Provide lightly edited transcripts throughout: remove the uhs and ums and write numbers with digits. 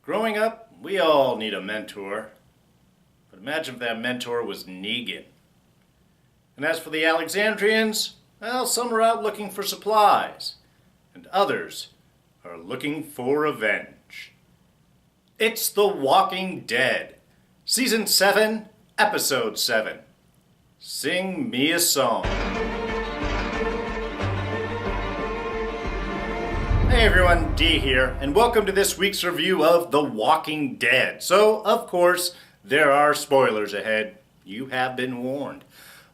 Growing up, we all need a mentor. But imagine if that mentor was Negan. And as for the Alexandrians, well, some are out looking for supplies, and others are looking for revenge. It's The Walking Dead, Season 7, Episode 7. Sing Me a Song. Hey everyone, D here, and welcome to this week's review of The Walking Dead. So, of course, there are spoilers ahead. You have been warned.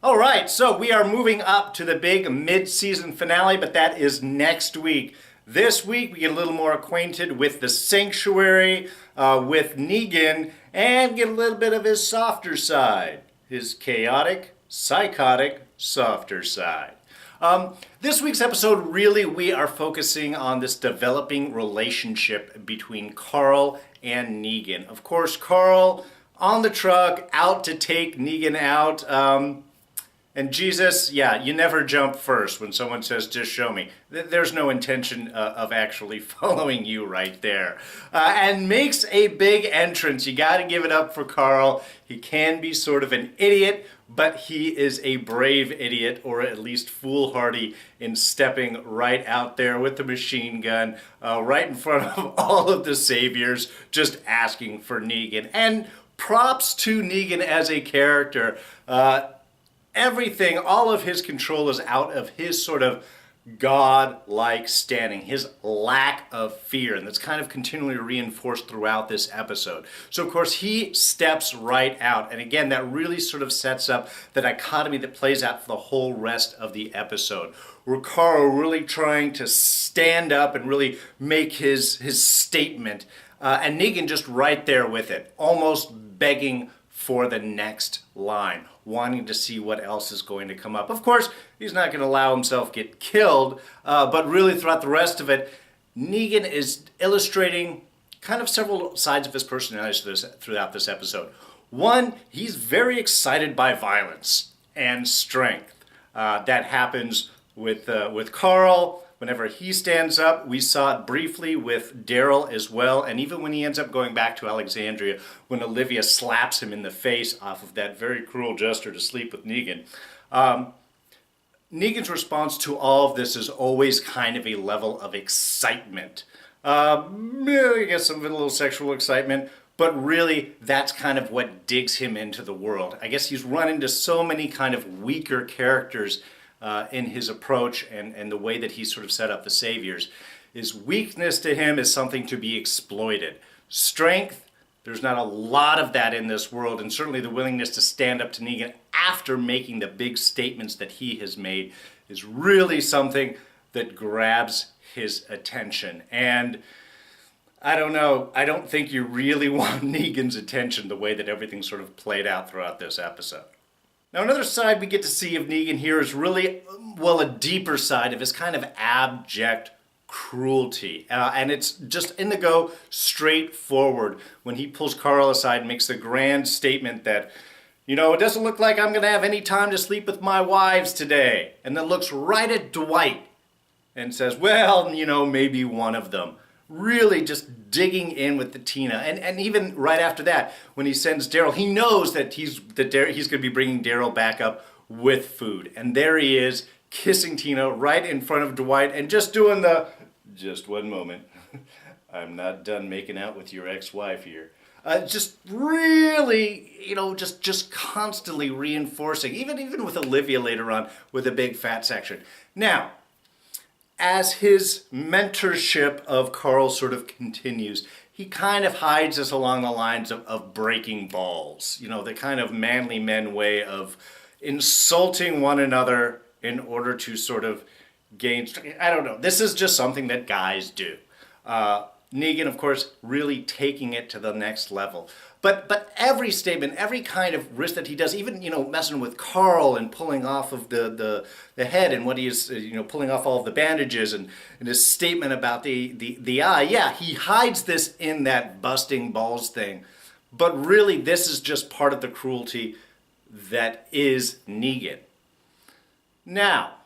Alright, so we are moving up to the big mid-season finale, but that is next week. This week we get a little more acquainted with the Sanctuary, with Negan, and get a little bit of his softer side. His chaotic, psychotic, softer side. This week's episode, really, we are focusing on this developing relationship between Carl and Negan. Of course, Carl on the truck, out to take Negan out. And Jesus, yeah, you never jump first when someone says, just show me. There's no intention of actually following you right there. And makes a big entrance. You got to give it up for Carl. He can be sort of an idiot, but he is a brave idiot, or at least foolhardy, in stepping right out there with the machine gun, right in front of all of the saviors, just asking for Negan. And props to Negan as a character. Everything, all of his control is out of his sort of God-like standing, his lack of fear, and that's kind of continually reinforced throughout this episode. So, of course, he steps right out, and again, that really sort of sets up the dichotomy that plays out for the whole rest of the episode, where Carl really trying to stand up and really make his statement, and Negan just right there with it, almost begging for the next line, wanting to see what else is going to come up. Of course, he's not going to allow himself get killed, but really throughout the rest of it, Negan is illustrating kind of several sides of his personality throughout this episode. One, he's very excited by violence and strength. That happens with Carl. Whenever he stands up, we saw it briefly with Daryl as well, and even when he ends up going back to Alexandria, when Olivia slaps him in the face off of that very cruel gesture to sleep with Negan. Negan's response to all of this is always kind of a level of excitement. I guess some of it a little sexual excitement, but really that's kind of what digs him into the world. I guess he's run into so many kind of weaker characters in his approach and the way that he's sort of set up the saviors. His weakness to him is something to be exploited. Strength, there's not a lot of that in this world, and certainly the willingness to stand up to Negan after making the big statements that he has made is really something that grabs his attention. And I don't know, I don't think you really want Negan's attention the way that everything sort of played out throughout this episode. Now, another side we get to see of Negan here is really, well, a deeper side of his kind of abject cruelty. And it's just in the go straight forward when he pulls Carl aside and makes the grand statement that, you know, it doesn't look like I'm going to have any time to sleep with my wives today. And then looks right at Dwight and says, well, you know, maybe one of them. Really just digging in with the Tina. And even right after that, when he sends Daryl, he knows that he's going to be bringing Daryl back up with food. And there he is, kissing Tina right in front of Dwight and just doing the, just one moment, I'm not done making out with your ex-wife here. Just really, you know, just constantly reinforcing, even with Olivia later on with a big fat section. Now, as his mentorship of Carl sort of continues, he kind of hides us along the lines of breaking balls. You know, the kind of manly men way of insulting one another in order to sort of gain... I don't know. This is just something that guys do. Negan, of course, really taking it to the next level. But every statement, every kind of risk that he does, even, you know, messing with Carl and pulling off of the head and what he is, you know, pulling off all of the bandages and his statement about the eye, yeah, he hides this in that busting balls thing. But really, this is just part of the cruelty that is Negan. Now,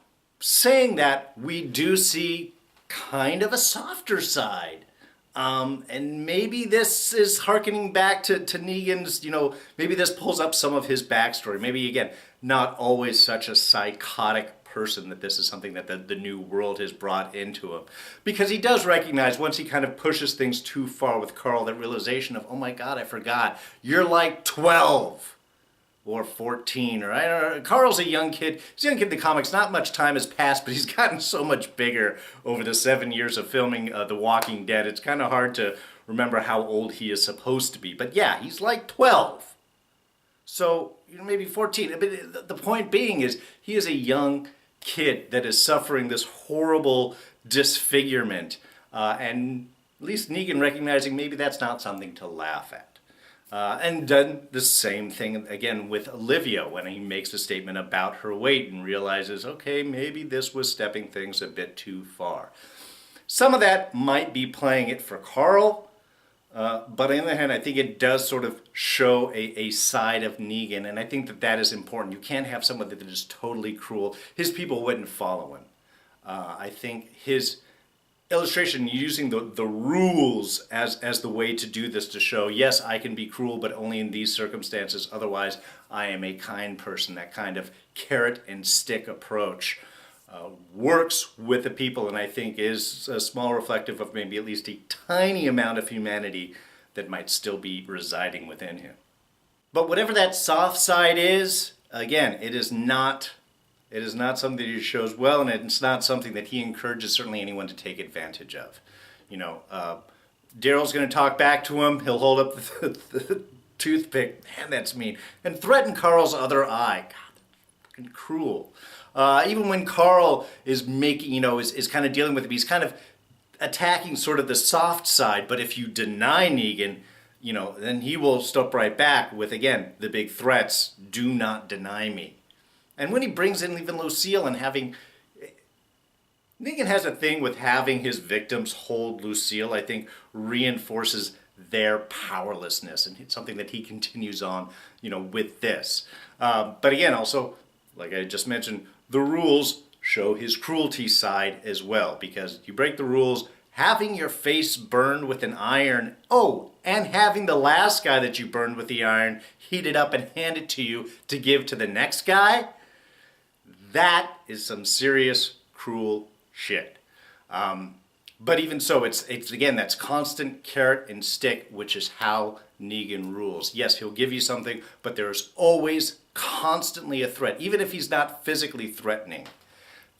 saying that, we do see kind of a softer side And maybe this is hearkening back to Negan's, maybe this pulls up some of his backstory. Maybe, again, not always such a psychotic person, that this is something that the new world has brought into him. Because he does recognize, once he kind of pushes things too far with Carl, that realization of, oh my God, I forgot, you're like 12. Or 14, or I don't know. Carl's a young kid. He's a young kid in the comics. Not much time has passed, but he's gotten so much bigger over the 7 years of filming The Walking Dead. It's kind of hard to remember how old he is supposed to be. But yeah, he's like 12. So, maybe 14. But the point being is, he is a young kid that is suffering this horrible disfigurement. And at least Negan recognizing maybe that's not something to laugh at. And done the same thing again with Olivia when he makes a statement about her weight and realizes, okay, maybe this was stepping things a bit too far. Some of that might be playing it for Carl, but on the other hand, I think it does sort of show a side of Negan, and I think that is important. You can't have someone that is totally cruel. His people wouldn't follow him. I think his illustration using the rules as the way to do this, to show, yes, I can be cruel, but only in these circumstances. Otherwise, I am a kind person. That kind of carrot and stick approach works with the people, and I think is a small reflective of maybe at least a tiny amount of humanity that might still be residing within him. But whatever that soft side is, again, it is not something that he shows well, and it's not something that he encourages certainly anyone to take advantage of. Daryl's going to talk back to him. He'll hold up the toothpick. Man, that's mean. And threaten Carl's other eye. God, fucking cruel. Even when Carl is making, is kind of dealing with him, he's kind of attacking sort of the soft side. But if you deny Negan, then he will step right back with, again, the big threats. Do not deny me. And when he brings in even Lucille and having... Negan has a thing with having his victims hold Lucille, I think, reinforces their powerlessness. And it's something that he continues on, with this. But again, also, like I just mentioned, the rules show his cruelty side as well. Because you break the rules, having your face burned with an iron... Oh, and having the last guy that you burned with the iron heated up and handed to you to give to the next guy... That is some serious, cruel shit. But even so, it's again, that's constant carrot and stick, which is how Negan rules. Yes, he'll give you something, but there's always constantly a threat. Even if he's not physically threatening,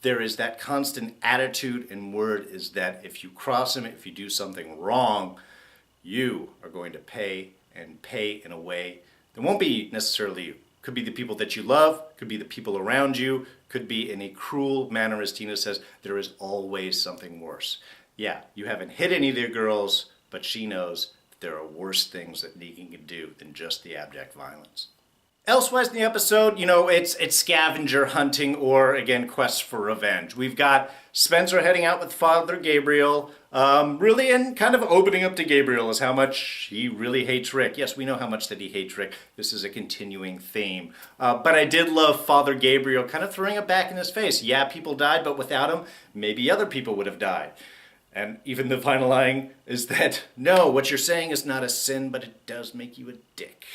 there is that constant attitude and word is that if you cross him, if you do something wrong, you are going to pay, and pay in a way that won't be necessarily... Could be the people that you love, could be the people around you, could be in a cruel manner, as Tina says, there is always something worse. Yeah, you haven't hit any of the girls, but she knows that there are worse things that Negan can do than just the abject violence. Elsewise in the episode, it's scavenger hunting or, again, quests for revenge. We've got Spencer heading out with Father Gabriel, really, and kind of opening up to Gabriel as how much he really hates Rick. Yes, we know how much that he hates Rick. This is a continuing theme. But I did love Father Gabriel kind of throwing it back in his face. Yeah, people died, but without him, maybe other people would have died. And even the final line is that, no, what you're saying is not a sin, but it does make you a dick.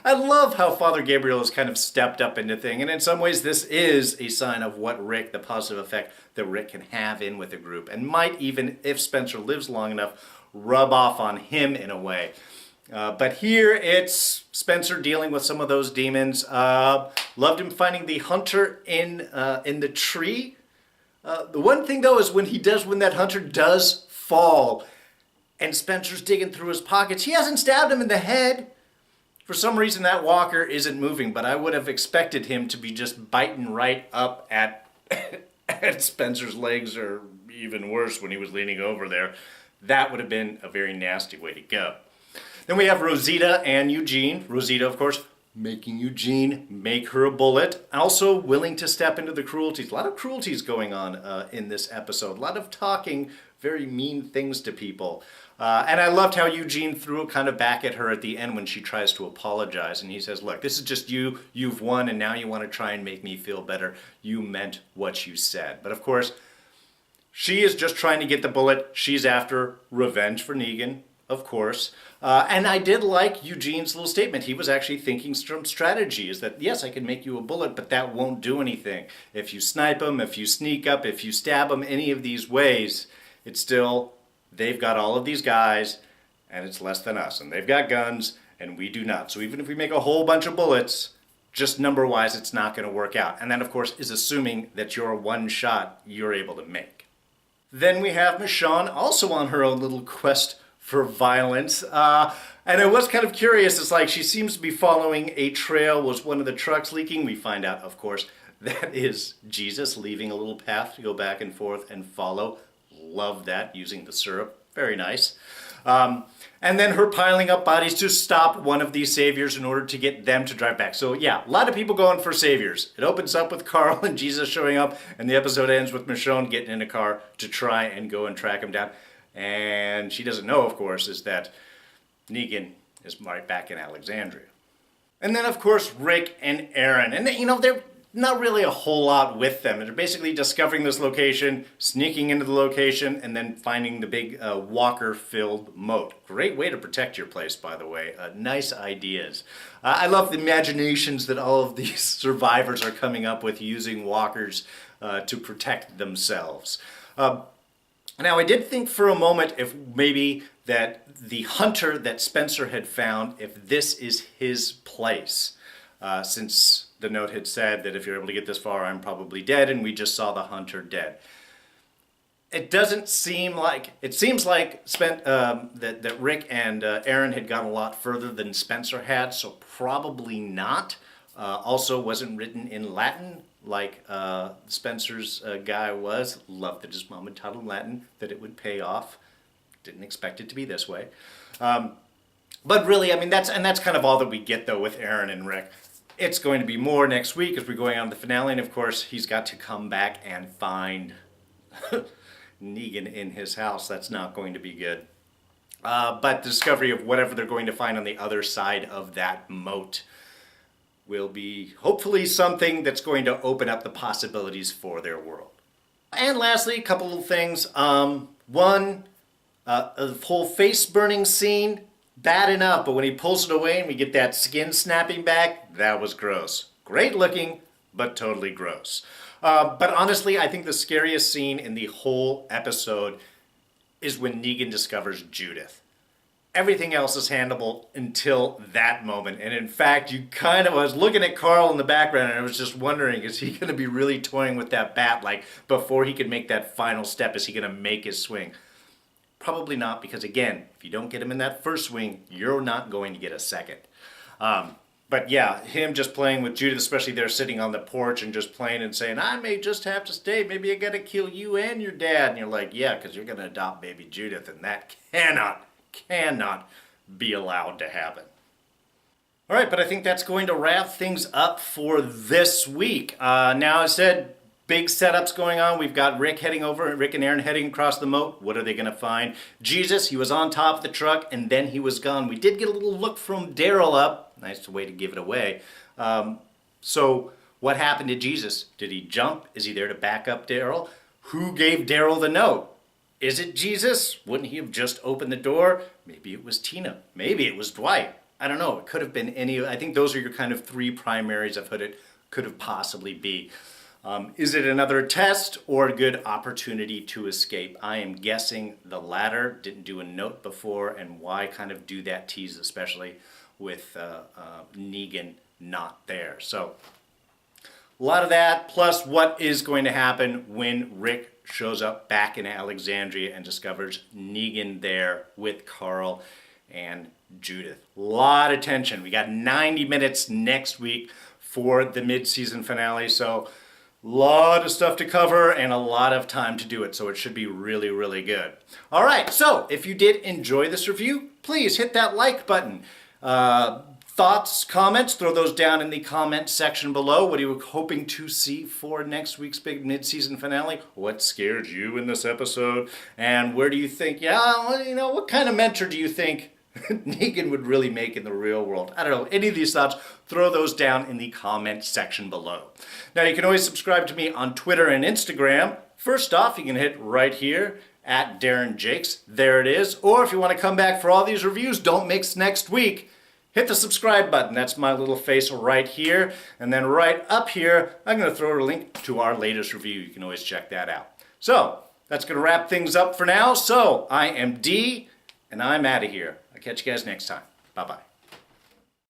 I love how Father Gabriel has kind of stepped up into thing, and in some ways this is a sign of what Rick, the positive effect that Rick can have in with a group, and might even, if Spencer lives long enough, rub off on him in a way. But here it's Spencer dealing with some of those demons. Loved him finding the hunter in the tree. The one thing though is when that hunter does fall, and Spencer's digging through his pockets, he hasn't stabbed him in the head. For some reason, that walker isn't moving, but I would have expected him to be just biting right up at Spencer's legs, or even worse, when he was leaning over there. That would have been a very nasty way to go. Then we have Rosita and Eugene. Rosita, of course, making Eugene make her a bullet. Also willing to step into the cruelties. A lot of cruelties going on in this episode. A lot of talking very mean things to people. And I loved how Eugene threw it kind of back at her at the end when she tries to apologize. And he says, look, this is just you. You've won, and now you want to try and make me feel better. You meant what you said. But of course, She is just trying to get the bullet. She's after revenge for Negan, of course. And I did like Eugene's little statement. He was actually thinking some strategy. Is that, yes, I can make you a bullet, but that won't do anything. If you snipe them, if you sneak up, if you stab them any of these ways, it's still, they've got all of these guys, and it's less than us. And they've got guns, and we do not. So even if we make a whole bunch of bullets, just number-wise, it's not going to work out. And that, of course, is assuming that your one shot you're able to make. Then we have Michonne also on her own little quest for violence. And I was kind of curious. It's like she seems to be following a trail. Was one of the trucks leaking? We find out, of course, that is Jesus leaving a little path to go back and forth and follow. Love that, using the syrup. Very nice. And then her piling up bodies to stop one of these saviors in order to get them to drive back. So yeah, a lot of people going for saviors. It opens up with Carl and Jesus showing up, and the episode ends with Michonne getting in a car to try and go and track him down. And she doesn't know, of course, is that Negan is right back in Alexandria. And then, of course, Rick and Aaron. And, you know, they're not really a whole lot with them. They're basically discovering this location, sneaking into the location, and then finding the big walker-filled moat. Great way to protect your place, by the way. Nice ideas. I love the imaginations that all of these survivors are coming up with using walkers to protect themselves. Now, I did think for a moment if maybe that the hunter that Spencer had found, if this is his place, since the note had said that if you're able to get this far, I'm probably dead, and we just saw the hunter dead. It doesn't seem like, it seems like that Rick and Aaron had gone a lot further than Spencer had, so probably not. Also wasn't written in Latin like Spencer's guy was. Loved that his mom had taught him Latin, that it would pay off. Didn't expect it to be this way. But really, I mean, that's kind of all that we get, though, with Aaron and Rick. It's going to be more next week as we're going on to the finale, and of course, he's got to come back and find Negan in his house. That's not going to be good. But the discovery of whatever they're going to find on the other side of that moat will be hopefully something that's going to open up the possibilities for their world. And lastly, a couple of things. One, the whole face burning scene, bad enough, but when he pulls it away and we get that skin snapping back, that was gross. Great looking, but totally gross. But honestly, I think the scariest scene in the whole episode is when Negan discovers Judith. Everything else is handleable until that moment. And in fact, I was looking at Carl in the background and I was just wondering, is he going to be really toying with that bat? Like, before he could make that final step, is he going to make his swing? Probably not, because again, if you don't get him in that first swing, you're not going to get a second. But yeah, him just playing with Judith, especially there sitting on the porch and just playing and saying, I may just have to stay. Maybe I got to kill you and your dad. And you're like, yeah, because you're going to adopt baby Judith, and that cannot be allowed to happen. All right, but I think that's going to wrap things up for this week. Now, I said big setups going on. We've got Rick and Aaron heading across the moat. What are they going to find? Jesus, he was on top of the truck, and then he was gone. We did get a little look from Daryl up. Nice way to give it away. So what happened to Jesus? Did he jump? Is he there to back up Daryl? Who gave Daryl the note? Is it Jesus? Wouldn't he have just opened the door? Maybe it was Tina. Maybe it was Dwight. I don't know. It could have been any. I think those are your kind of three primaries of who it could have possibly be. Is it another test or a good opportunity to escape? I am guessing the latter. Didn't do a note before, and why kind of do that tease, especially with Negan not there. So a lot of that, plus what is going to happen when Rick shows up back in Alexandria and discovers Negan there with Carl and Judith. A lot of tension. We got 90 minutes next week for the mid-season finale, so a lot of stuff to cover and a lot of time to do it, so it should be really, really good. All right, so if you did enjoy this review, please hit that like button. Thoughts, comments, throw those down in the comment section below. What are you hoping to see for next week's big mid-season finale? What scared you in this episode? And where do you think, what kind of mentor do you think Negan would really make in the real world? I don't know. Any of these thoughts, throw those down in the comment section below. Now, you can always subscribe to me on Twitter and Instagram. First off, you can hit right here at Darren Jakes. There it is. Or if you want to come back for all these reviews, don't miss next week. Hit the subscribe button. That's my little face right here. And then right up here, I'm going to throw a link to our latest review. You can always check that out. So that's going to wrap things up for now. So I am D, and I'm out of here. I'll catch you guys next time. Bye-bye.